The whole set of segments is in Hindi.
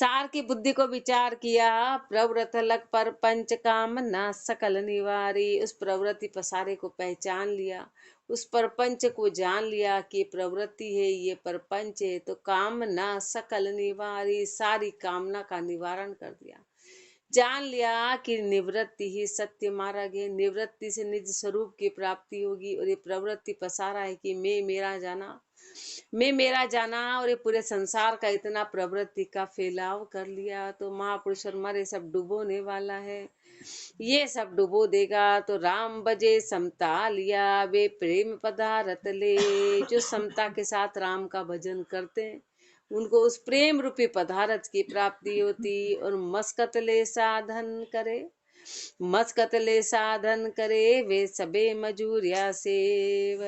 सार की बुद्धि को विचार किया, प्रवृत्त लग पर पंच काम ना सकल निवारी। उस प्रवृत्ति पसारे को पहचान लिया, उस परपंच को जान लिया कि प्रवृत्ति है, ये परपंच है, तो काम ना सकल निवारी, सारी कामना का निवारण कर दिया। जान लिया कि निवृत्ति ही सत्य मार्ग है, निवृत्ति से निज स्वरूप की प्राप्ति होगी। और ये प्रवृत्ति पसारा है कि मैं मेरा जाना, और ये पूरे संसार का इतना प्रवृत्ति का फैलाव कर लिया, तो महापुरुष हमारे सब डुबोने वाला है, ये सब डुबो देगा। तो राम बजे समता लिया, वे प्रेम पदारथ ले। जो समता के साथ राम का भजन करते हैं, उनको उस प्रेम रूपी पदार्थ की प्राप्ति होती। और मस्कतले साधन करे, मस्कतले साधन करे, वे सबे मजूरिया सेव।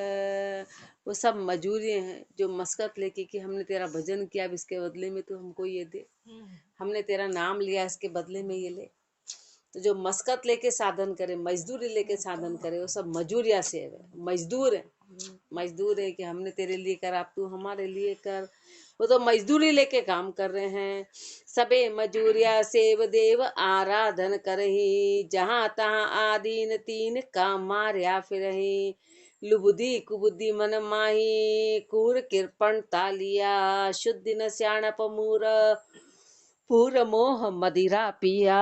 वो सब मजूरिये हैं जो मस्कत लेके कि हमने तेरा भजन किया, अब इसके बदले में तो हमको ये दे, हमने तेरा नाम लिया, इसके बदले में ये ले। तो जो मस्कत लेके साधन करे, मजदूरी लेके साधन करे, वो सब मजूरिया सेव है, मजदूर है। मजदूर है कि हमने तेरे लिए कर, आप तू हमारे लिए कर। वो तो मजदूरी लेके काम कर रहे हैं। सबे मजूरिया सेव देव आराधन करही, जहाँ तहाँ आदीन तीन काम मार्या फिरही। लुबुद्धि कुबुद्धि मन माही, कूर कृपण तालिया। शुद्धि न स्याणप मूर, पूर मोह मदिरा पिया।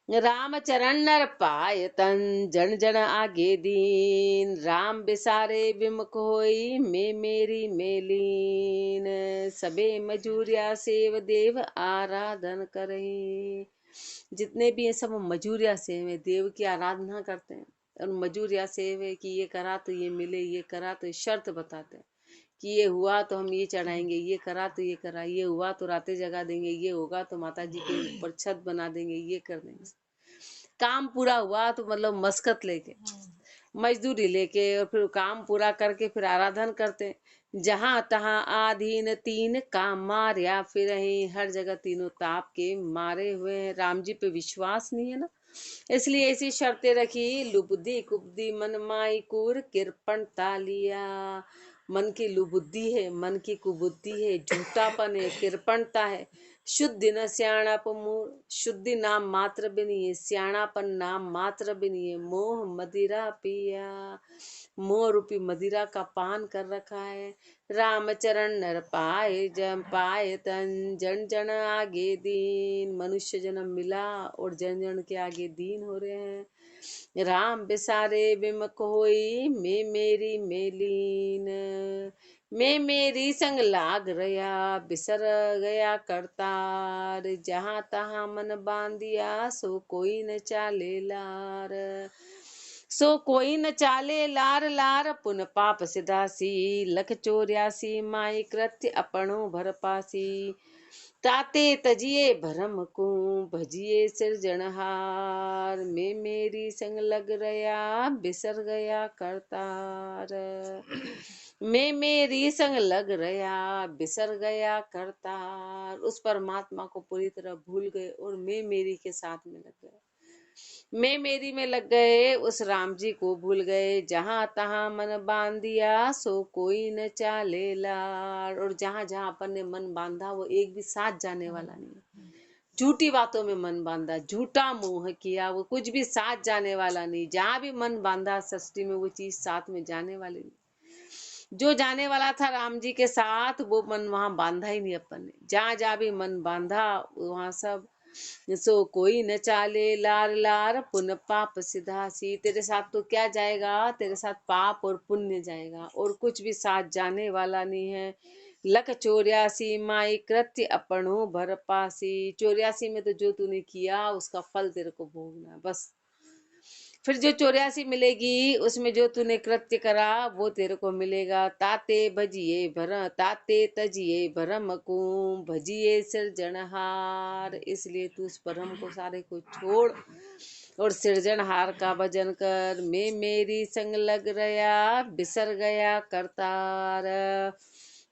राम चरण नर पाय तन, जन जन आगे दीन। राम बिसारे विमुख होई, मैं मेरी मेलीन। सबे मजूरिया सेव देव आराधन करही। जितने भी ये सब मजूरिया सेव है, देव की आराधना करते हैं। और मजूरिया सेव है कि ये करा तो ये मिले, ये करा तो शर्त बताते हैं कि ये हुआ तो हम ये चढ़ाएंगे, ये करा तो ये करा, ये हुआ तो रातें जगा देंगे, ये होगा तो माता जी के ऊपर छत बना देंगे, ये कर देंगे। काम पूरा हुआ तो मतलब मस्कत लेके, मजदूरी लेके, और फिर काम पूरा करके फिर आराधन करते। जहां तहां आधीन तीन काम मार्या फिर हर जगह तीनों ताप के मारे हुए हैं। राम जी पे विश्वास नहीं है ना, इसलिए ऐसी शर्तें रखी। लुबुद्धि कुबुद्धि मन माई कूर कृपण तालिया। मन की लुबुद्धि है, मन की कुबुद्धि है, झूठापन है, कृपणता है। शुद्धि न सियाणापन मूर, शुद्धि नाम मात्र भी नहीं है, सियाणापन नाम मात्र भी नहीं है। मोह मदिरा पिया, मोह रूपी मदिरा का पान कर रखा है। रामचरण नर पाए जम पाए तन, जन जन आगे दीन। मनुष्य जन्म मिला और जन जन के आगे दीन हो रहे हैं। राम बिसारे विमुख होई, मैं मेरी मेलीन। मैं मेरी संग लाग रया, बिसर गया करतार। जहाँ तहाँ मन बांधिया, सो कोई न चाले लार। सो कोई न चाले लार लार, पुन पाप सिधासी। लख 84 माई कृत्य अपनो भर पासी। ताते तजिए भरम को, भजिए सिरजनहार। मैं मेरी संग लग रया, बिसर गया करतार। मैं मेरी संग लग रया, बिसर गया करतार। उस परमात्मा को पूरी तरह भूल गए और मैं मेरी के साथ में लग गए। मैं मेरी में लग गए, उस राम जी को भूल गए। जहां तहां मन बांधिया, सो कोई न चाले लार। और जहां जहां अपन ने मन बांधा, वो एक भी साथ जाने वाला नहीं। झूठी बातों में मन बांधा, झूठा मोह किया, वो कुछ भी साथ जाने वाला नहीं। जहां भी मन बांधा सृष्टि में, वो चीज साथ में जाने वाली नहीं। जो जाने वाला था राम जी के साथ, वो मन वहां बांधा ही नहीं अपन ने। जहां जहां भी मन बांधा, वहां सब। सो कोई न चाले लार लार, पुण्य पाप सिधासी। तेरे साथ तो क्या जाएगा, तेरे साथ पाप और पुण्य जाएगा, और कुछ भी साथ जाने वाला नहीं है। लख 84 माई कृत्य अपनो भर पासी। 84 में तो जो तूने किया उसका फल तेरे को भोगना है बस। फिर जो 84 मिलेगी, उसमें जो तूने कृत्य करा वो तेरे को मिलेगा। ताते भजिए भर, ताते तजिए भरम को, भजिए सृजनहार। इसलिए तू उस परम को सारे को छोड़ और सृजनहार का भजन कर। मैं मेरी संग लग रया, बिसर गया करतार।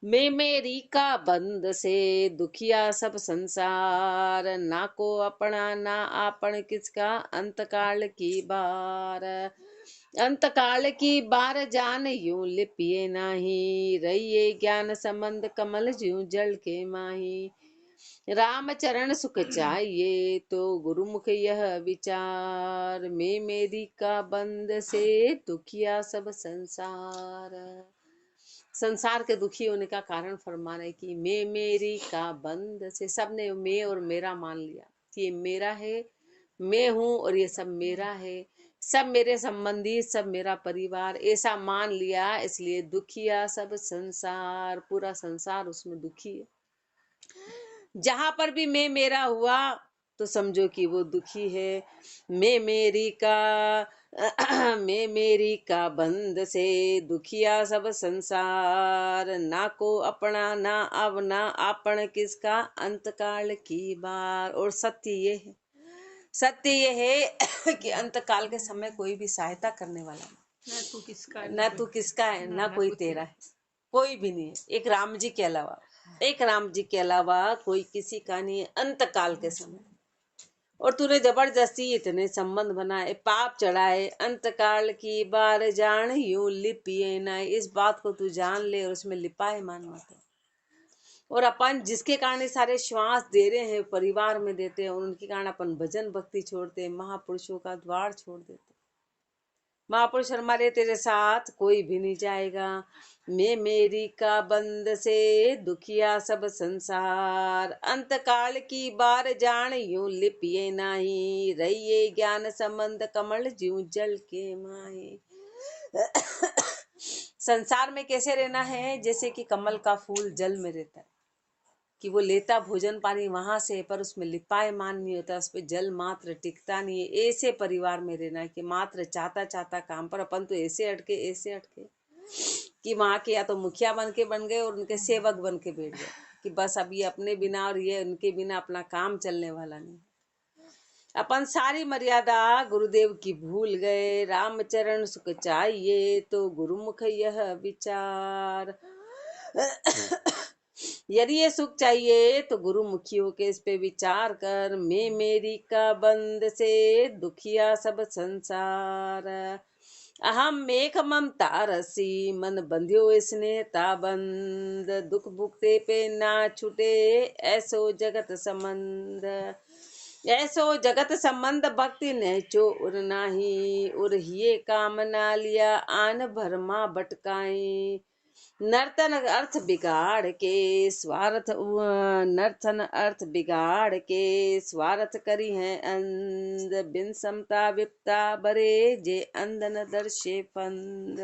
मैं मेरी का बंद से, दुखिया सब संसार। ना को अपना ना आपन किसका, अंतकाल की बार। अंतकाल की बार जान यूं लिपिए नाही, रहिए ज्ञान संबंध कमल ज्यों जल के माही। राम चरण सुख चाहिए तो गुरुमुख यह विचार, मैं मेरी का बंद से दुखिया सब संसार। संसार के दुखी होने का कारण फरमा रहे कि मैं मेरी का बंद से, सबने मैं और मेरा मान लिया कि ये मेरा है, मैं हूं और ये सब मेरा है, सब मेरे संबंधी, सब मेरा परिवार, ऐसा मान लिया, इसलिए दुखिया सब संसार, पूरा संसार उसमें दुखी है। जहां पर भी मैं मेरा हुआ तो समझो कि वो दुखी है। मैं मेरी का मैं मेरी का बंद से दुखिया सब संसार, ना को अपना ना अब ना आपन किसका, अंत काल की बार। और सत्य ये है, सत्य ये है कि अंत काल के समय कोई भी सहायता करने वाला नहीं, ना तू किसका है ना कोई तेरा है, कोई भी नहीं है, एक राम जी के अलावा, एक राम जी के अलावा कोई किसी का नहीं है अंत काल के समय। और तूने जबरदस्ती इतने संबंध बनाए, पाप चढ़ाए, अंत काल की बार जान यूं लिपिए ना। इस बात को तू जान ले और उसमें लिपाए मान मत। और अपन जिसके कारण ये सारे श्वास दे रहे हैं, परिवार में देते हैं, और उनके कारण अपन भजन भक्ति छोड़ते हैं, महापुरुषों का द्वार छोड़ देते हैं। महापुरुष हमारे तेरे साथ कोई भी नहीं जाएगा। मैं मेरी का बंद से दुखिया सब संसार, अंत काल की बार जान यूं लिपिए नाही, रहिए ज्ञान संबंध कमल ज्यों जल के माहे। संसार में कैसे रहना है, जैसे कि कमल का फूल जल में रहता है, कि वो लेता भोजन पानी वहां से, पर उसमें लिपायमान नहीं होता, उस पर जल मात्र टिकता नहीं है। ऐसे परिवार में रहना है कि मात्र चाहता चाहता काम पर, अपन तो ऐसे अटके कि वहां के या तो मुखिया बन गए और उनके सेवक बन के बैठ गए कि बस अब ये अपने बिना और ये उनके बिना अपना काम चलने वाला नहीं। अपन सारी मर्यादा गुरुदेव की भूल गए। रामचरण सुख चाहिए तो गुरुमुख यह विचार। यदि ये सुख चाहिए तो गुरुमुखियों के इस पे विचार कर। मैं मेरी का बंद से दुखिया सब संसार, अहम मेघ ममता रसी, मन बंध्यो स्नेह ताबंद, दुख भुगते पे ना छूटे ऐसो जगत संबंध। ऐसो जगत संबंध भक्ति नहचो उर नाही, उर हिये काम ना लिया आन भरमा भटकाई। नर्तन अर्थ बिगाड़ के स्वार्थ, नर्तन अर्थ बिगाड़ के स्वार्थ करी है अंध, बिन समता विपता बरे जे अंधन दर्शे फंद।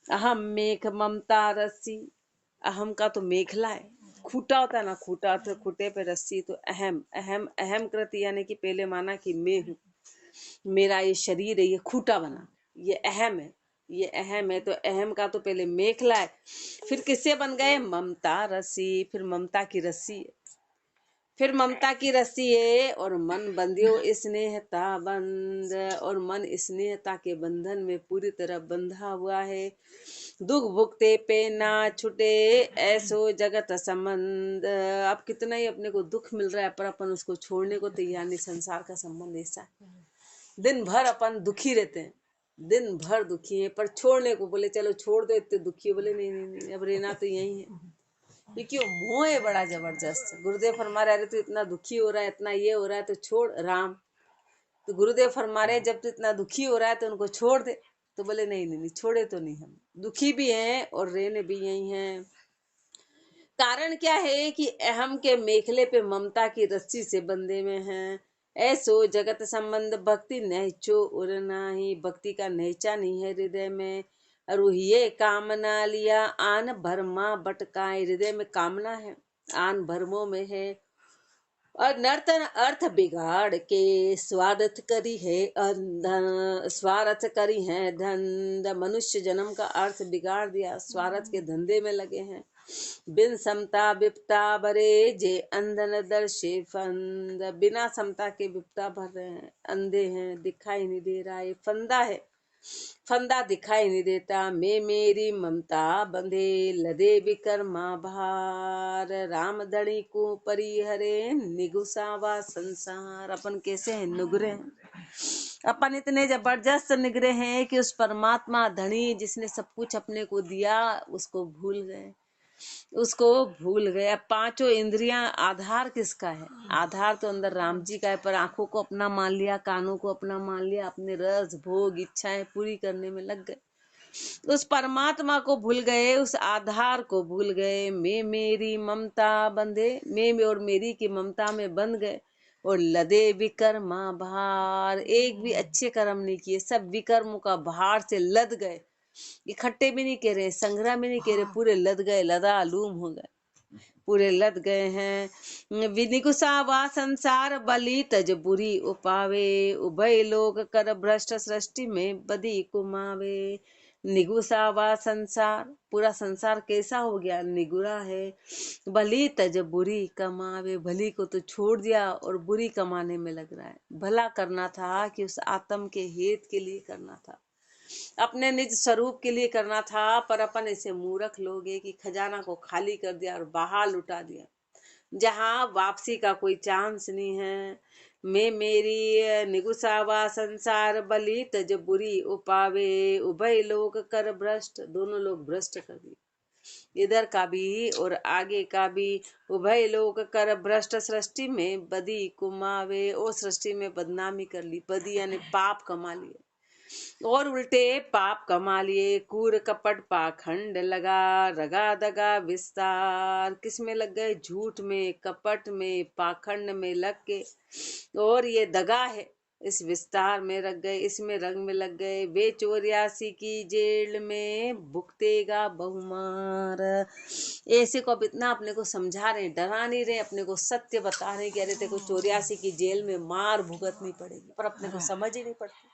अहम मेघ ममता रस्सी, अहम का तो मेखला है, खूटा होता है ना, खूटा तो खूटे पे रस्सी, तो अहम अहम अहम कृति यानी कि पहले माना कि मैं हूँ, मेरा ये शरीर है, ये खूटा बना, ये अहम है, ये अहम है। तो अहम का तो पहले मेखला है, फिर किससे बन गए, ममता रस्सी, फिर ममता की रस्सी है, फिर ममता की रस्सी है। और मन बंधियो स्नेहता बंद, और मन स्नेहता के बंधन में पूरी तरह बंधा हुआ है। दुख भुगते पे ना छुटे ऐसो जगत संबंध, अब कितना ही अपने को दुख मिल रहा है पर अपन उसको छोड़ने को तैयार नहीं। संसार का संबंध ऐसा है, दिन भर अपन दुखी रहते हैं, दिन भर दुखी है, पर छोड़ने को बोले चलो छोड़ दो, इतने दुखी, बोले नहीं नहीं नहीं, अब रहना तो यही है। ये क्यों, मोह है बड़ा जबरदस्त। गुरुदेव फरमा रहे तो इतना दुखी हो रहा है, इतना ये हो रहा है, तो छोड़ राम। तो गुरुदेव फरमा रहे जब तो इतना दुखी हो रहा है तो उनको छोड़ दे, तो बोले नहीं नहीं नहीं, छोड़े तो नहीं, हम दुखी भी हैं और रहने भी यही हैं। कारण क्या है कि अहम के मेखले पे ममता की रस्सी से बंधे में हैं। ऐसो जगत संबंध भक्ति नहचो उर नाही, भक्ति का नहचा नहीं है हृदय में। अरुहिये कामना लिया आन भरमा भटकाए, हृदय में कामना है, आन भरमों में है। और नर्तन अर्थ बिगाड़ के स्वार्थ करी है अंधन, स्वार्थ करी है धंध, मनुष्य जन्म का अर्थ बिगाड़ दिया, स्वार्थ के धंधे में लगे हैं। बिन समता विपता भरे जे अंधन दर्शे फंद, बिना समता के विपता भर रहे हैं, अंधे हैं, दिखाई नहीं दे रहा है, फंदा है, फंदा दिखाई नहीं देता। मैं मेरी ममता बंधे लदे विकर्मा भार, राम धणी को परिहरे निगुसावा संसार। अपन कैसे हैं, नुगरे हैं, अपन इतने जबरदस्त निगरे हैं कि उस परमात्मा धनी जिसने सब कुछ अपने को दिया उसको भूल गए। उसको भूल गए। अब पांचों इंद्रियां, आधार किसका है? आधार तो अंदर राम जी का है, पर आंखों को अपना मान लिया, कानों को अपना मान लिया, अपने रस भोग इच्छाएं पूरी करने में लग गए। उस परमात्मा को भूल गए, उस आधार को भूल गए। मैं मेरी ममता बंधे, मैं और मेरी की ममता में बंध गए और लदे विकर्मा भार। एक भी अच्छे कर्म नहीं किए, सब विकर्मों का भार से लद गए। इकट्ठे भी नहीं कह रहे, संग्रह भी नहीं कह रहे, पूरे लद गए, लदालूम हो गए, पूरे लद गए हैं। विनिकुसा वा संसार बलि तज बुरी उपावे, उभय लोग कर भ्रष्ट सृष्टि में बदी कुमावे। निगुसा वा संसार, पूरा संसार कैसा हो गया? निगुरा है। भली तज बुरी कमावे, भली को तो छोड़ दिया और बुरी कमाने में लग रहा है। भला करना था कि उस आत्म के हित के लिए करना था, अपने निज स्वरूप के लिए करना था, पर अपन ऐसे मूर्ख लोग हैं कि खजाना को खाली कर दिया और बाहर लुटा दिया, जहां वापसी का कोई चांस नहीं है। मैं मेरी निगुसावा संसार बलि तज बुरी उपावे, उभय लोग कर भ्रष्ट, दोनों लोग भ्रष्ट कर दिए, इधर का भी और आगे का भी। उभय लोग कर भ्रष्ट सृष्टि में बदी कुमावे, और सृष्टि में बदनामी कर ली, बदी यानी पाप कमा लिए और उल्टे पाप कमा लिए। कूर कपट पाखंड लगा, रगा दगा विस्तार, किस में लग गए? झूठ में, कपट में, पाखंड में लग के, और ये दगा है, इस विस्तार में रख गए, इसमें रंग में लग गए। वे 84 की जेल में भुगतेगा बहुमार। ऐसे को अब इतना अपने को समझा रहे, डरा नहीं रहे, अपने को सत्य बता रहे कि अरे तेरे को 84 की जेल में मार भुगतनी पड़ेगी, पर अपने को समझ ही नहीं पड़ती।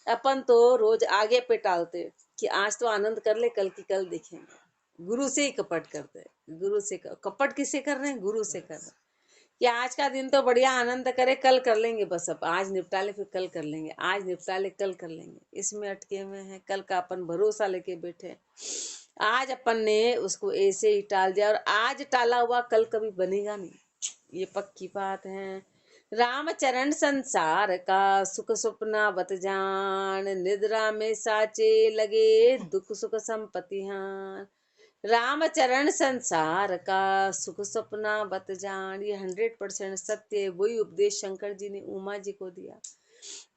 अपन तो रोज आगे पे टालते कि आज तो आनंद कर ले, कल की कल देखेंगे। गुरु से ही कपट करते हैं, गुरु से कपट किससे कर रहे हैं? गुरु से कर रहे हैं कि आज का दिन तो बढ़िया आनंद करे, कल कर लेंगे, बस अब आज निपटा ले फिर कल कर लेंगे, आज निपटा ले कल कर लेंगे, इसमें अटके हुए हैं। कल का अपन भरोसा लेके बैठे, आज अपन ने उसको ऐसे ही टाल दिया, और आज टाला हुआ कल कभी बनेगा नहीं, ये पक्की बात है। राम चरण संसार का सुख सुपना बत जान, निद्रा में साचे लगे दुख सुख संपत्ति हान। राम चरण संसार का सुख सपना बत जान, ये 100% सत्य है। वही उपदेश शंकर जी ने उमा जी को दिया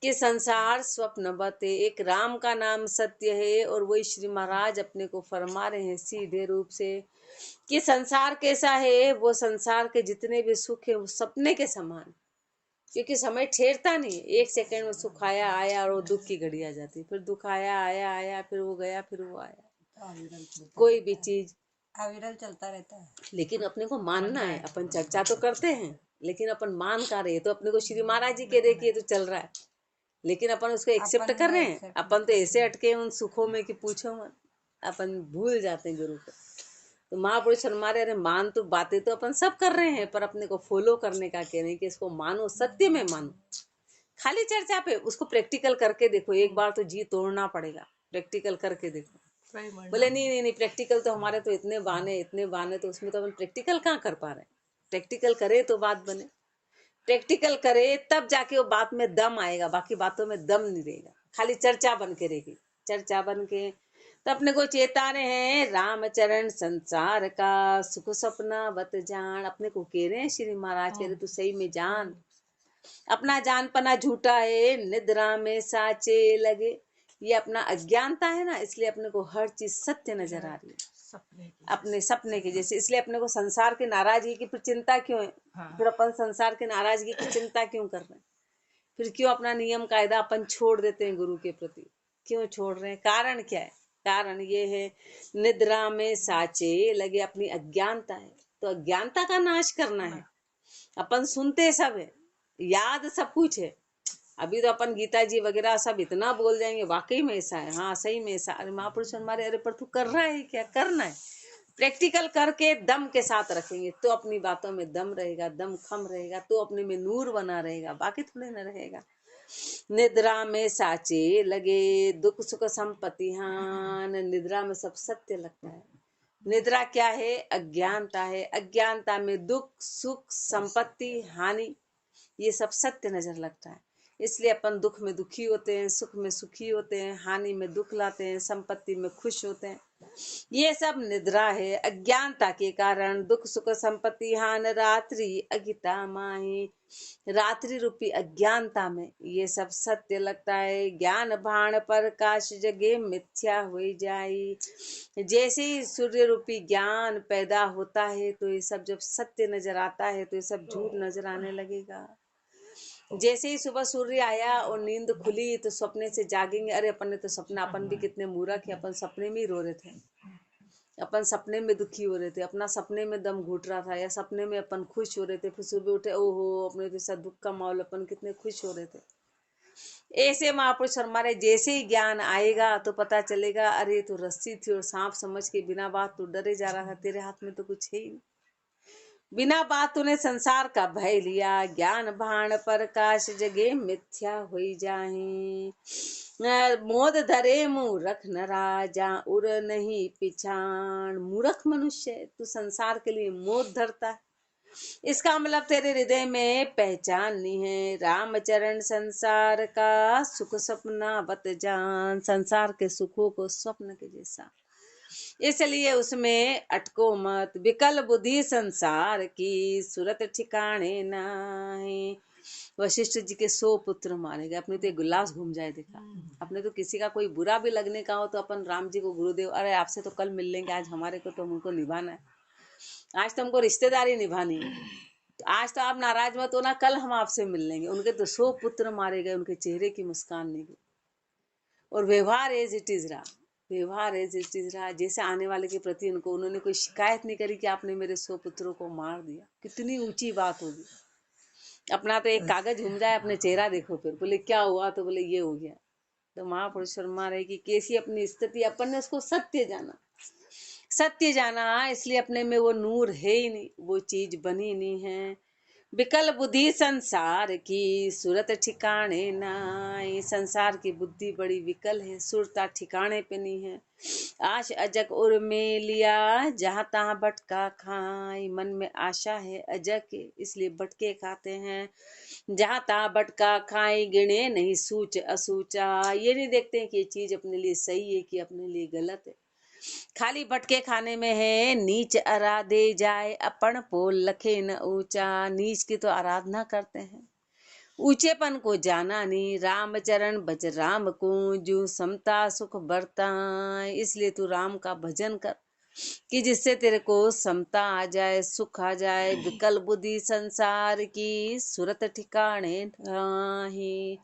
कि संसार स्वप्न बते, एक राम का नाम सत्य है, और वही श्री महाराज अपने को फरमा रहे हैं सीधे रूप से कि संसार कैसा है? वो संसार के जितने भी सुख है वो सपने के समान, क्योंकि समय ठहरता नहीं है। एक सेकंड में सुख आया आया और वो दुख की घड़ी आ जाती, फिर दुख आया आया आया, फिर वो गया, फिर वो आया। कोई भी चीज अविरल चलता रहता है, लेकिन अपने को मानना है। अपन चर्चा तो करते हैं, लेकिन अपन मान का रहे, तो अपने को श्री महाराज जी कह रहे कि ये तो चल रहा है, लेकिन अपन उसको एक्सेप्ट कर रहे हैं। अपन तो ऐसे अटके उन सुखों में कि पूछो मत, अपन भूल जाते हैं गुरु को। तो महापुरुष हमारे, अरे मान तो बातें तो अपन सब कर रहे हैं, पर अपने को फॉलो करने का कह रहे हैं कि इसको मानो, सत्य में मानो। खाली चर्चा पे उसको प्रैक्टिकल करके देखो, एक बार तो जी तोड़ना पड़ेगा, प्रैक्टिकल करके देखो। बोले नहीं नहीं नहीं, प्रैक्टिकल तो हमारे तो इतने बहाने, तो उसमें तो अपन प्रैक्टिकल कहाँ कर पा रहे हैं। प्रैक्टिकल करे तो बात बने, प्रैक्टिकल करे तब जाके वो बात में दम आएगा, बाकी बातों में दम नहीं रहेगा, खाली चर्चा बन के रहेगी। चर्चा बन के तो अपने को चेता रहे हैं, राम चरण संसार का सुख सपना बत जान। अपने को कह रहे हैं श्री महाराज, कह रहे तू सही में जान, अपना जानपना झूठा है, निद्रा में साचे लगे। ये अपना अज्ञानता है ना, इसलिए अपने को हर चीज सत्य नजर आ रही है, अपने सपने की जैसे। इसलिए अपने को संसार की नाराजगी की फिर चिंता क्यों है? फिर अपन संसार की नाराजगी की चिंता क्यों कर रहे हैं? फिर क्यों अपना नियम कायदा अपन छोड़ देते हैं गुरु के प्रति? क्यों छोड़ रहे हैं? कारण क्या है? कारण ये है, निद्रा में साचे लगे, अपनी अज्ञानता है। तो अज्ञानता का नाश करना है। अपन सुनते सब है, याद सब कुछ है। अभी तो अपन गीता जी वगैरह सब इतना बोल जाएंगे, वाकई में ऐसा है, हाँ सही में ऐसा। अरे महापुरुष हमारे, अरे पर तू कर रहा है क्या? करना है, प्रैक्टिकल करके दम के साथ रखेंगे तो अपनी बातों में दम रहेगा, दम खम रहेगा, तो अपने में नूर बना रहेगा, बाकी थोड़े न रहेगा। निद्रा में साचे लगे दुख सुख संपत्ति हान, निद्रा में सब सत्य लगता है। निद्रा क्या है? अज्ञानता है। अज्ञानता में दुख सुख संपत्ति हानि, ये सब सत्य नजर लगता है। इसलिए अपन दुख में दुखी होते हैं, सुख में सुखी होते हैं, हानि में दुख लाते हैं, संपत्ति में खुश होते हैं। ये सब निद्रा है अज्ञानता के कारण, दुख सुख संपत्ति हान रात्रि अगिता माही। रात्रि रूपी अज्ञानता में ये सब सत्य लगता है, ज्ञान भाण पर काश जगे मिथ्या हो जाई। जैसे ही सूर्य रूपी ज्ञान पैदा होता है तो ये सब जब सत्य नजर आता है तो ये सब झूठ नजर आने लगेगा। जैसे ही सुबह सूर्य आया और नींद खुली तो सपने से जागेंगे, अरे अपन ने तो सपना, अपन भी कितने मूर्ख है, अपन सपने में ही रो रहे थे, अपन सपने में दुखी हो रहे थे, अपना सपने में दम घुट रहा था, या सपने में अपन खुश हो रहे थे, फिर सुबह उठे ओहो अपने के साथ दुख का माहौल, अपन कितने खुश हो रहे थे। ऐसे महापुरुष हमारे जैसे ही ज्ञान आएगा तो पता चलेगा, अरे तो रस्सी थी और सांप समझ के बिना बात तो डरे जा रहा था, तेरे हाथ में तो कुछ है ही नहीं। बिना बात तूने संसार का भय लिया, ज्ञान भाण प्रकाश जगे मिथ्या होई जाहि। मोद धरे मूरख न राजा उर नहीं पिछाण। मूर्ख मनुष्य तू संसार के लिए मोद धरता है, इसका मतलब तेरे हृदय में पहचान नहीं है। रामचरण संसार का सुख सपना बत जान। संसार के सुखों को स्वप्न के जैसा, इसलिए उसमें अटको मत। विकल बुद्धि संसार की सूरत ठिकाने नाही। वशिष्ठ जी के 100 पुत्र मारे गए, अपने तो एक गुलास घूम जाए देखा। अपने तो किसी का कोई बुरा भी लगने का हो तो अपन राम जी को गुरुदेव, अरे आपसे तो कल मिल लेंगे, आज हमारे को तो हमको निभाना है, आज तो हमको रिश्तेदारी निभानी है, तो आज तो आप नाराज मत होना, कल हम आपसे मिल लेंगे। उनके तो 100 पुत्र मारे गए, उनके चेहरे की मुस्कान नहीं गई। और व्यवहार एज इट इज रहा, व्यवहार एज इट इज रहा। जैसे आने वाले के प्रति उनको, उन्होंने कोई शिकायत नहीं करी कि आपने मेरे 100 पुत्रों को मार दिया। कितनी ऊंची बात होगी। अपना तो एक कागज घूम जाए, अपने चेहरा देखो, फिर बोले क्या हुआ, तो बोले ये हो गया। तो महापुरुष फरमा रहे कि कैसी अपनी स्थिति, अपन ने उसको सत्य जाना, सत्य जाना, इसलिए अपने में वो नूर है ही नहीं, वो चीज बनी नहीं है। विकल बुद्धि संसार की सूरत ठिकाने नाई। संसार की बुद्धि बड़ी विकल है, सुरता ठिकाने पे नहीं है। आश अजक उर में लिया जहाँ तहाँ भटका खाई। मन में आशा है अजक के, इसलिए भटके खाते हैं। जहाँ तहाँ भटका खाई, गिणे नहीं सूच असूचा। ये नहीं देखते हैं कि ये चीज अपने लिए सही है कि अपने लिए गलत है। खाली भटके खाने में है नीच आराधे जाए, अपन पोल लखे न ऊंचा। नीच की तो आराधना करते हैं, ऊंचेपन को जाना नहीं। राम चरण भज राम को, जो समता सुख बरताए। इसलिए तू राम का भजन कर कि जिससे तेरे को समता आ जाए, सुख आ जाए। विकल बुद्धि संसार की सूरत ठिकाने नाही।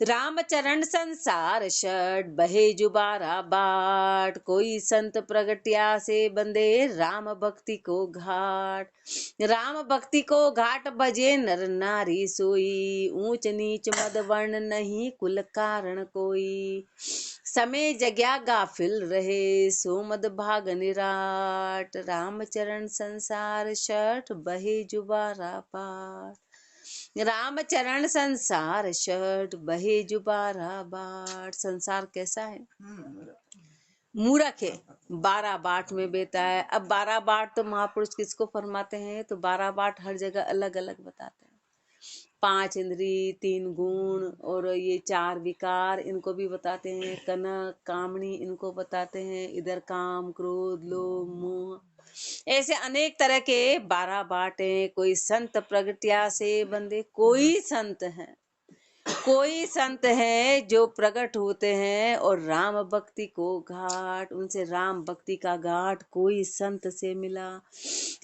राम चरण संसार षट बहे जुबारा बाट। कोई संत प्रगटिया से बंदे राम भक्ति को घाट। राम भक्ति को घाट बजे नर नारी सोई। ऊंच नीच मद वर्ण नहीं कुल कारण कोई। समय जग्या गाफिल रहे सो मद भाग निराट। राम चरण संसार षट बहे जुबारा बाट। राम चरण संसार षट बहे जुबारा बाट। संसार कैसा है, मूर्ख है, 12 बाट में बेता है। अब 12 बाट तो महापुरुष किसको फरमाते हैं, तो 12 बाट हर जगह अलग अलग बताते हैं। 5 इंद्री, 3 गुण और ये 4 विकार, इनको भी बताते हैं। कनक कामणी, इनको बताते हैं। इधर काम क्रोध लोभ मोह, ऐसे अनेक तरह के 12 बाटे। कोई संत प्रगटिया से बंदे, कोई संत है, कोई संत है जो प्रकट होते हैं और राम भक्ति को घाट, उनसे राम भक्ति का घाट कोई संत से मिला।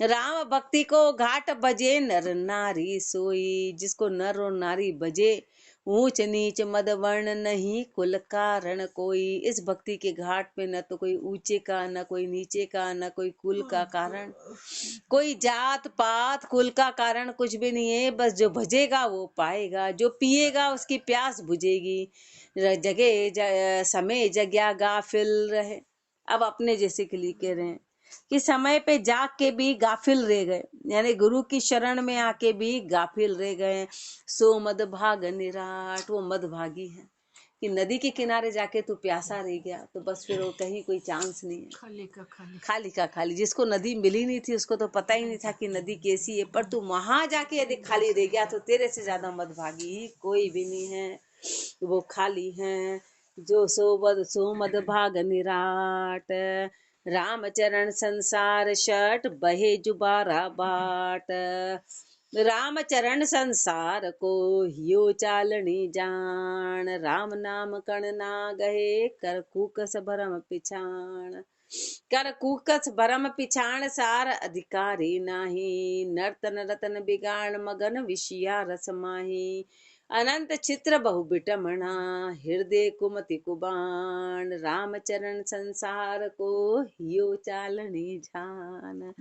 राम भक्ति को घाट बजे नर नारी सोई। जिसको नर और नारी बजे, ऊंच नीच मद वर्ण नहीं कुल कारण कोई। इस भक्ति के घाट पे न तो कोई ऊंचे का, न कोई नीचे का, न कोई कुल का कारण, कोई जात पात कुल का कारण कुछ भी नहीं है। बस जो भजेगा वो पाएगा, जो पिएगा उसकी प्यास बुझेगी। जगह समय जग्या गाफिल रहे। अब अपने जैसे के लिए कह रहे हैं कि समय पे जाग के भी गाफिल रह गए, यानी गुरु की शरण में आके भी गाफिल रह गए। सो मद भाग निराट, वो मद भागी है कि नदी के किनारे जाके तू प्यासा रह गया तो बस फिर वो कहीं कोई चांस नहीं है। खाली का खाली, खाली का खाली। जिसको नदी मिली नहीं थी उसको तो पता ही नहीं था कि नदी कैसी है, पर तू वहां जाके यदि खाली रह गया तो तेरे से ज्यादा मदभागी ही कोई भी नहीं है, वो खाली है। जो सोबद सोमद भाग निराट, रामचरण संसार शट बहे जुबारा बाट। रामचरण संसार को हियो चालनी जान, राम नाम कण ना गहे कर कूकस भरम पिछाण। कर कूकस भरम पिछाण सार अधिकारी नाही, नर्तन रतन बिगाड़ मगन विषया रस माही। अनंत चित्र बहु बिटमणा, हृदय कुमति कुबाण, रामचरण संसार को हियो चालनी जान।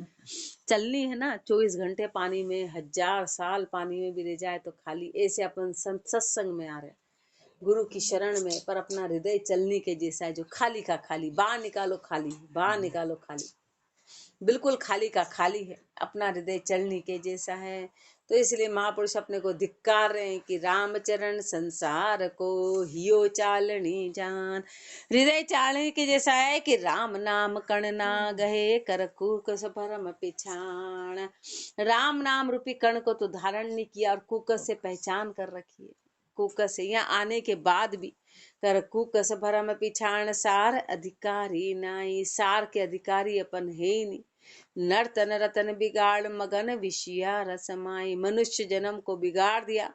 चलनी है ना 24 घंटे पानी में, 1000 साल पानी में भी रह जाए तो खाली। ऐसे अपन सत्संग में आ रहे गुरु की शरण में, पर अपना हृदय चलनी के जैसा है, जो खाली का खाली। बाहर निकालो खाली, बाहर निकालो खाली, बिल्कुल खाली का खाली है। अपना हृदय चलनी के जैसा है। तो इसलिए महापुरुष अपने को धिक्कार रहे हैं कि रामचरण संसार को हियो चालनी जान। हृदय चालनी के जैसा है कि राम नाम कण ना गहे कर कूकस भरम पिछाण। राम नाम रूपी कण को तो धारण नहीं किया और कूकस से पहचान कर रखी है। कूकस से यहाँ आने के बाद भी कर कूकस भरम पिछाण सार अधिकारी नाई। सार के अधिकारी अपन है ही नहीं। नर्तन रतन बिगाड़ मगन विषया रसमाई। मनुष्य जन्म को बिगाड़ दिया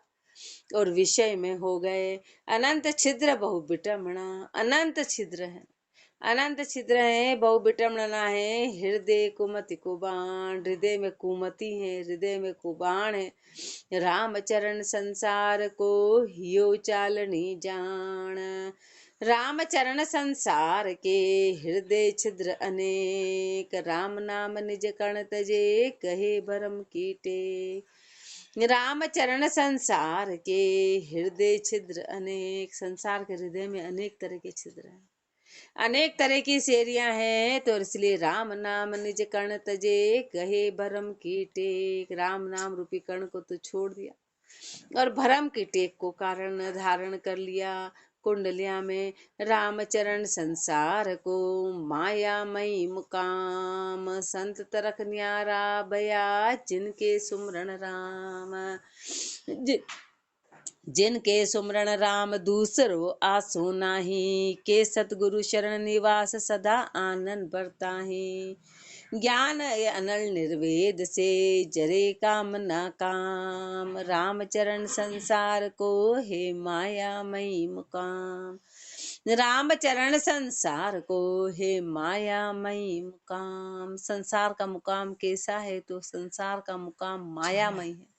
और विषय में हो गए। अनंत छिद्र बहु बिटमणा, अनंत छिद्र है, अनंत छिद्र है, बहु बिटमणा है। हृदय कुमति कुबाण, हृदय में कुमति है, हृदय में कुबाण है। रामचरण संसार को हियो चालनी जान। रामचरण संसार के हृदय छिद्र अनेक, राम नाम निज कण तजे कहे भरम कीटे। रामचरण संसार के हृदय छिद्र अनेक। संसार के हृदय में अनेक तरह के छिद्र हैं, अनेक तरह की सेरियां हैं। तो इसलिए राम नाम निज कर्ण तजे कहे भरम की टेक। राम नाम रूपी कर्ण को तो छोड़ दिया और भरम की टेक को कारण धारण कर लिया। कुंडलिया में रामचरण संसार को मायामयी मुकाम, संत तरक न्यारा भया जिनके सुमरण राम। जिनके सुमरण राम दूसरो आसो नाही, के सतगुरु शरण निवास सदा आनंद बरताही। ज्ञान अनल निर्वेद से जरे काम न काम, रामचरण संसार को हे मायामयी मुकाम। रामचरण संसार को हे मायामयी मुकाम। संसार का मुकाम कैसा है? तो संसार का मुकाम मायामय है।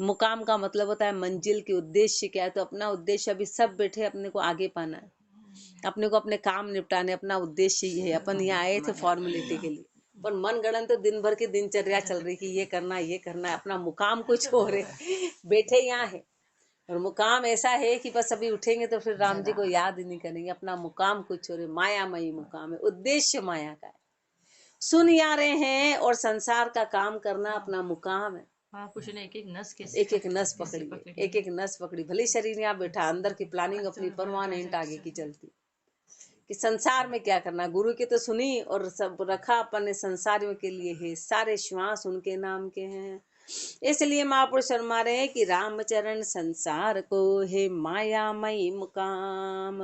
मुकाम का मतलब होता है मंजिल के उद्देश्य क्या है। तो अपना उद्देश्य अभी सब बैठे अपने को आगे पाना है, अपने को अपने काम निपटाने, अपना उद्देश्य ये है। अपन यहाँ आए थे फॉर्मेलिटी के लिए, पर मन गणन तो दिन भर की दिनचर्या चल रही कि ये करना है, ये करना है। अपना मुकाम कुछ हो रहे, बैठे यहाँ है और मुकाम ऐसा है कि बस अभी उठेंगे तो फिर राम जी को याद ही नहीं करेंगे। अपना मुकाम कुछ हो रहे, मायामयी मुकाम है, उद्देश्य माया का है। सुन या रहे हैं और संसार का काम करना अपना मुकाम है। कुछ ने एक एक नस एक एक नस पकड़ी, एक एक नस पकड़ी। भले शरीर यहाँ बैठा, अंदर की प्लानिंग अपनी परमानेंट आगे की चलती कि संसार में क्या करना। गुरु की तो सुनी और सब रखा अपने संसारियों के लिए है। सारे श्वास उनके नाम के हैं। इसलिए महापुरुष फरमा रहे हैं कि रामचरण संसार को है मायामयी मुकाम,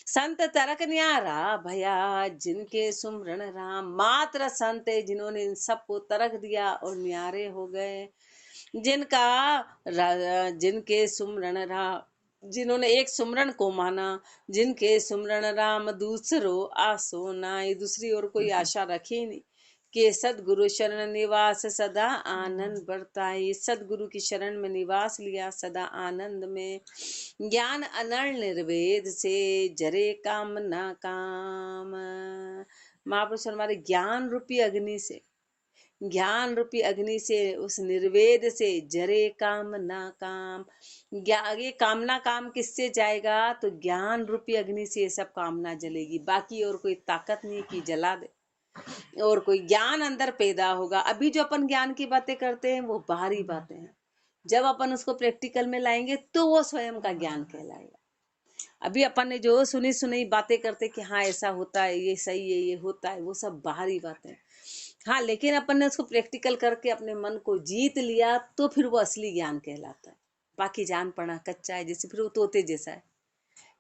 संत तरक न्यारा भया जिनके सुमरण राम। मात्र संत है जिन्होंने इन सबको तरक दिया और न्यारे हो गए। जिनके सुमरण राम, जिन्होंने एक सुमरण को माना। जिनके सुमरण राम दूसरो आसो नाई, दूसरी और कोई आशा रखी नहीं। के सदगुरु शरण निवास सदा आनंद बरताई। सदगुरु की शरण में निवास लिया सदा आनंद में। ज्ञान अनल निर्वेद से जरे काम ना काम। महापुरुष हमारे ज्ञान रूपी अग्नि से, ज्ञान रूपी अग्नि से, उस निर्वेद से जरे काम ना काम। ये कामना काम किससे जाएगा? तो ज्ञान रूपी अग्नि से ये सब कामना जलेगी। बाकी और कोई ताकत नहीं कि जला दे, और कोई ज्ञान अंदर पैदा होगा। अभी जो अपन ज्ञान की बातें करते हैं वो बाहरी बातें हैं। जब अपन उसको प्रैक्टिकल में लाएंगे तो वो स्वयं का ज्ञान कहलाएगा। अभी अपन ने जो सुनी सुनी बातें करते कि हाँ ऐसा होता है, ये सही है, ये होता है, वो सब बाहरी बातें। हाँ, लेकिन अपन ने उसको प्रैक्टिकल करके अपने मन को जीत लिया तो फिर वो असली ज्ञान कहलाता है। बाकी जान पड़ा कच्चा है, जैसे फिर वो तोते जैसा है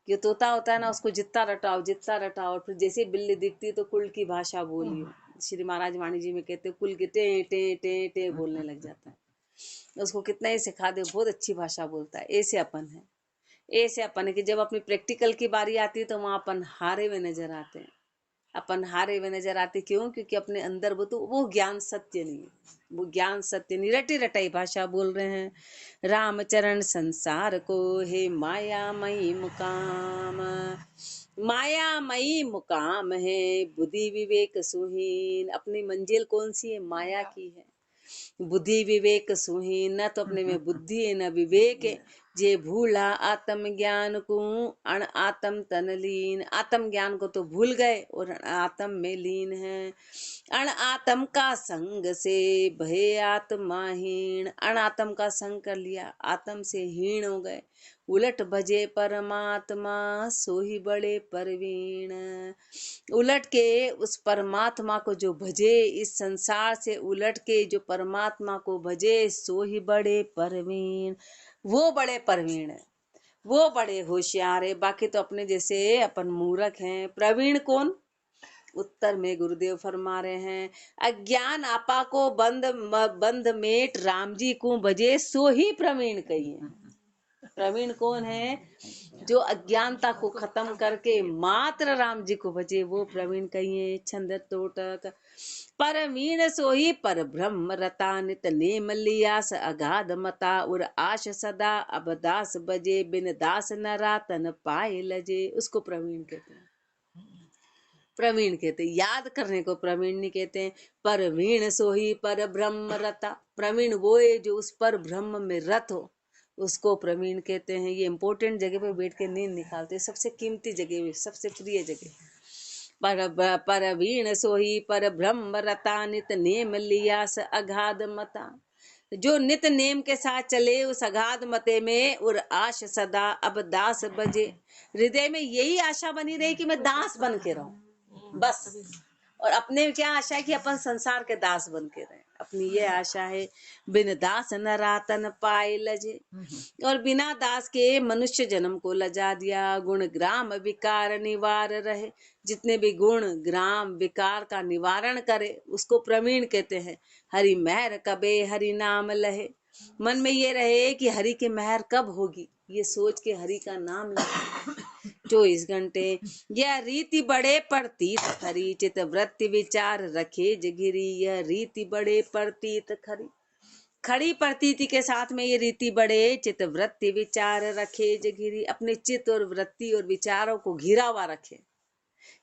कि तोता होता है ना, उसको जितना रटाओ, और फिर जैसे बिल्ली दिखती है तो कुल की भाषा बोलिए। श्री महाराज वाणी जी में कहते कुल के टे टे टे टे बोलने लग जाता है। उसको कितना ही सिखा दे, बहुत अच्छी भाषा बोलता है। ऐसे अपन है, ऐसे अपन है कि जब अपनी प्रैक्टिकल की बारी आती है तो वहां अपन हारे हुए नजर आते हैं। अपन हारे हुए नजर आते क्यों? क्योंकि अपने अंदर वो ज्ञान सत्य नहीं है, वो ज्ञान सत्य नहीं, रटी रटाई भाषा बोल रहे हैं। रामचरण संसार को हे मायामयी मुकाम, मायामयी मुकाम है बुद्धि विवेक सुहीन। अपनी मंजिल कौन सी है? माया की है। बुद्धि विवेक सुहीन, न तो अपने में बुद्धि है न विवेक है। जे भूला आत्म ज्ञान को अण आत्म तन लीन। आत्म ज्ञान को तो भूल गए और आत्म में लीन है। अण आत्म का संग से भय आत्माहीन। अण आत्म का संग कर लिया, आत्म से हीन हो गए। उलट भजे परमात्मा सो ही बड़े परवीण। उलट के उस परमात्मा को जो भजे, इस संसार से उलट के जो परमात्मा को भजे, सो ही बड़े परवीण। वो बड़े परवीण है, वो बड़े होशियार है। बाकी तो अपने जैसे अपन मूर्ख हैं। प्रवीण कौन? उत्तर में गुरुदेव फरमा रहे हैं, अज्ञान आपा को बंद मेट राम जी को भजे, सो ही प्रवीण कहिए। प्रवीण कौन है? जो अज्ञानता को खत्म करके मात्र राम जी को भजे, वो प्रवीण कहिए। छंद तोटक परवीण सोही पर ब्रह्म रता, नित नेम लियास अगाध मता। उर आश सदा अब दास बजे, बिन दास न रातन पाए लजे। उसको प्रवीण कहते हैं, प्रवीण कहते हैं। याद करने को प्रवीण नहीं कहते हैं। परवीण सोही पर ब्रह्म रता, प्रवीण वो है जो उस पर ब्रह्म में रत हो, उसको प्रवीण कहते हैं। ये इंपॉर्टेंट जगह पे बैठ के नींद निकालते, सबसे कीमती जगह, सबसे प्रिय जगह। परवीण सोही पर ब्रह्म रता, नित नेम लियास अगाध मता। जो नित नेम के साथ चले उस अगाध मते में, और आश सदा अब दास बजे। हृदय में यही आशा बनी रही कि मैं दास बन के रहूं, बस। और अपने में क्या आशा है? कि अपन संसार के दास बन के रहे। अपनी ये आशा है। बिन दास न रातन पाए लजे, और बिना दास के मनुष्य जन्म को लजा दिया। गुण ग्राम विकार निवार रहे, जितने भी गुण ग्राम विकार का निवारण करे, उसको प्रवीण कहते हैं। हरि मेहर कबे हरि नाम लहे, मन में ये रहे कि हरि की मेहर कब होगी, ये सोच के हरि का नाम ले। 24 घंटे यह रीति बड़े प्रतीत खरी, चित वृत्ति विचार रखे जगिरी। यह रीति बड़े प्रतीत खरी, खड़ी प्रतीति के साथ में ये रीति बड़े, चित वृत्ति विचार रखे जगिरी। अपने चित्त और वृत्ति और विचारों को घिरा हुआ रखे,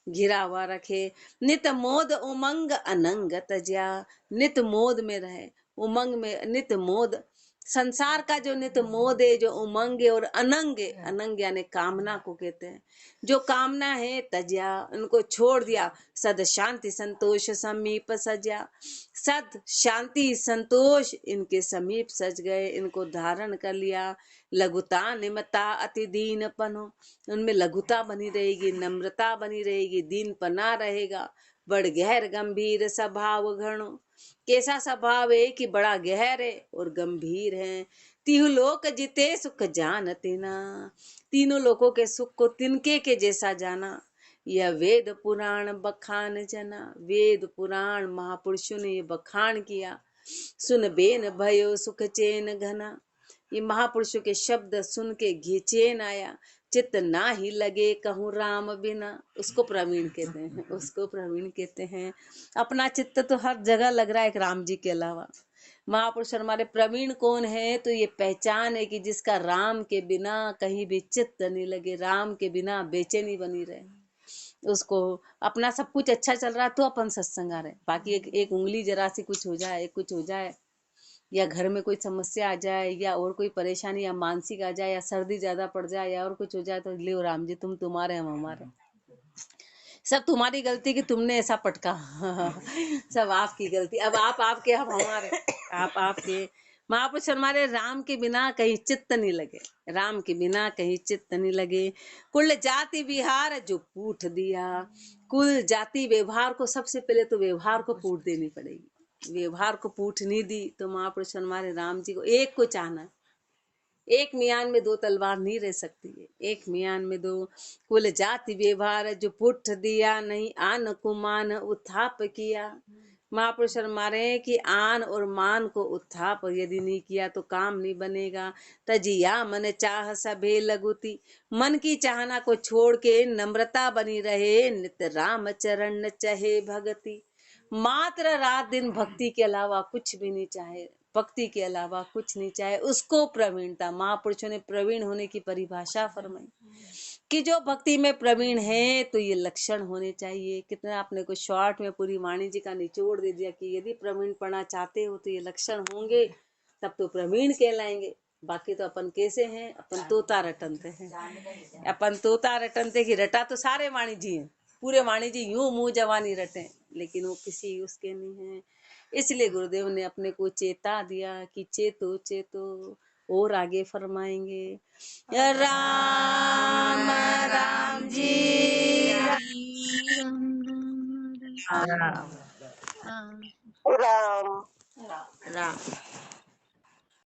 घिरा हुआ रखे। नित मोद उमंग अनंग तज्या, नित मोद में रहे, उमंग में। नित मोद संसार का जो नित मोद है, जो उमंग है, और अनंग है, अनंग यानी कामना को कहते हैं। जो कामना है तज्या, उनको छोड़ दिया। सद शांति संतोष समीप सज्या, सद शांति संतोष इनके समीप सज गए, इनको धारण कर लिया। लघुता निमता अति दीन पनो, उनमें लघुता बनी रहेगी, नम्रता बनी रहेगी, दीन पना रहेगा। बड़ गहर गंभीर स्वभाव घणो, कैसा स्वभाव है कि बड़ा गहर है और गंभीर है। तिहु लोक जिते सुख जानते ना, तीनों लोकों के सुख को तिनके के जैसा जाना। यह वेद पुराण बखान जना, वेद पुराण महापुरुषों ने ये बखान किया। सुन बेन भयो सुख चैन घना, ये महापुरुषों के शब्द सुन के घिचैन आया। चित्त ना ही लगे कहूँ राम बिना, उसको प्रवीण कहते हैं, उसको प्रवीण कहते हैं। अपना चित्त तो हर जगह लग रहा है एक राम जी के अलावा। महापुरुष हमारे प्रवीण कौन है? तो ये पहचान है कि जिसका राम के बिना कहीं भी चित्त नहीं लगे, राम के बिना बेचैनी बनी रहे। उसको अपना सब कुछ अच्छा चल रहा है तो अपन सत्संग आ रहे, बाकी एक उंगली जरा सी कुछ हो जाए, कुछ हो जाए, या घर में कोई समस्या आ जाए, या और कोई परेशानी, या मानसिक आ जाए, या सर्दी ज्यादा पड़ जाए, या और कुछ हो जाए, तो ले राम जी तुम तुम्हारे हम हमारे, सब तुम्हारी गलती कि तुमने ऐसा पटका। सब आपकी गलती। अब आप आपके हम हमारे, आप आपके। महापुरुष हमारे राम के बिना कहीं चित्त नहीं लगे, राम के बिना कहीं चित्त नहीं लगे। कुल जाति विहार जो पूठ दिया, कुल जाति व्यवहार को सबसे पहले तो व्यवहार को पूठ देनी पड़ेगी। व्यवहार को पूठ नहीं दी तो महापुरुष हमारे राम जी को एक को चाहना, एक मियान में दो तलवार नहीं रह सकती है, एक मियान में दो कुल जाति व्यवहार, जो पुठ दिया नहीं आन को मान उत्थाप किया। महापुरुष फरमा रहे हैं कि आन और मान को उत्थाप यदि नहीं किया तो काम नहीं बनेगा। तजिया मन चाह सभे लगुती, मन की चाहना को छोड़ के नम्रता बनी रहे, नित्य राम चरण न चहे भगति। मात्र रात दिन भक्ति के अलावा कुछ भी नहीं चाहे, भक्ति के अलावा कुछ नहीं चाहे, उसको प्रवीणता। महापुरुषों ने प्रवीण होने की परिभाषा फरमाई कि जो भक्ति में प्रवीण है तो ये लक्षण होने चाहिए। कितना आपने को शॉर्ट में पूरी वाणी जी का निचोड़ दे दिया कि यदि प्रवीण पढ़ना चाहते हो तो ये लक्षण होंगे, तब तो प्रवीण कहलाएंगे। बाकी तो अपन कैसे हैं, अपन तोता रटनते हैं, अपन तोता रटनते की रटा तो सारे वाणी जी हैं, पूरे वाणी जी यूं मुंह जवानी रटे, लेकिन वो किसी उसके नहीं है। इसलिए गुरुदेव ने अपने को चेता दिया कि चेतो चेतो। और आगे फरमाएंगे, राम राम जी राम राम राम राम।